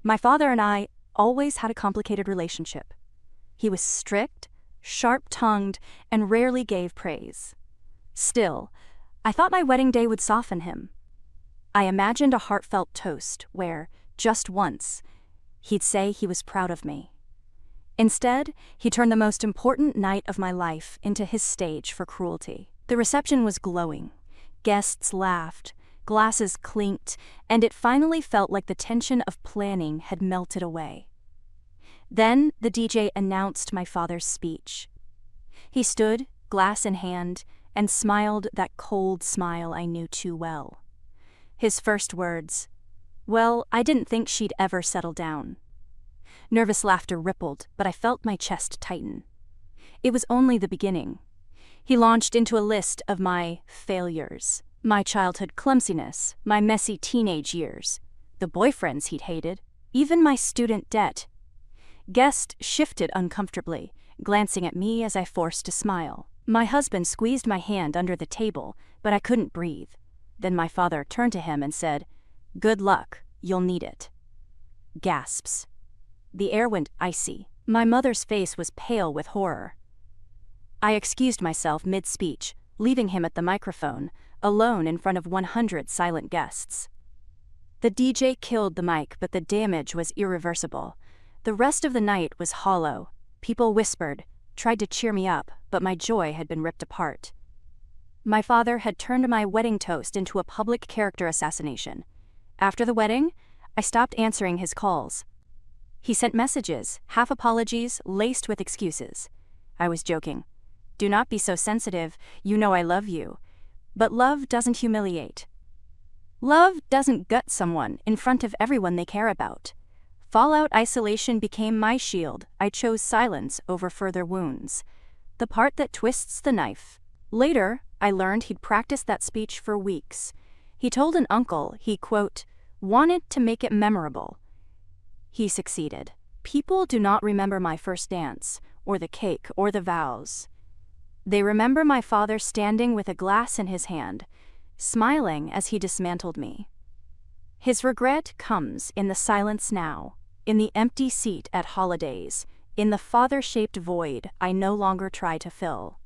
My father and I always had a complicated relationship. He was strict, sharp-tongued, and rarely gave praise. Still, I thought my wedding day would soften him. I imagined a heartfelt toast where, just once, he'd say he was proud of me. Instead, he turned the most important night of my life into his stage for cruelty. The reception was glowing. Guests laughed, glasses clinked, and it finally felt like the tension of planning had melted away. Then the DJ announced my father's speech. He stood, glass in hand, and smiled that cold smile I knew too well. His first words, "Well, I didn't think she'd ever settle down." Nervous laughter rippled, but I felt my chest tighten. It was only the beginning. He launched into a list of my failures, my childhood clumsiness, my messy teenage years, the boyfriends he'd hated, even my student debt. Guests shifted uncomfortably, glancing at me as I forced a smile. My husband squeezed my hand under the table, but I couldn't breathe. Then my father turned to him and said, "Good luck, you'll need it." Gasps. The air went icy. My mother's face was pale with horror. I excused myself mid-speech, leaving him at the microphone, alone in front of 100 silent guests. The DJ killed the mic, but the damage was irreversible. The rest of the night was hollow. People whispered, tried to cheer me up, but my joy had been ripped apart. My father had turned my wedding toast into a public character assassination. After the wedding, I stopped answering his calls. He sent messages, half apologies, laced with excuses. I was joking. "Do not be so sensitive, you know I love you." But love doesn't humiliate. Love doesn't gut someone in front of everyone they care about. Fallout isolation became my shield. I chose silence over further wounds. The part that twists the knife. Later, I learned he'd practiced that speech for weeks. He told an uncle he, quote, wanted to make it memorable. He succeeded. People do not remember my first dance, or the cake, or the vows. They remember my father standing with a glass in his hand, smiling as he dismantled me. His regret comes in the silence now, in the empty seat at holidays, in the father-shaped void I no longer try to fill.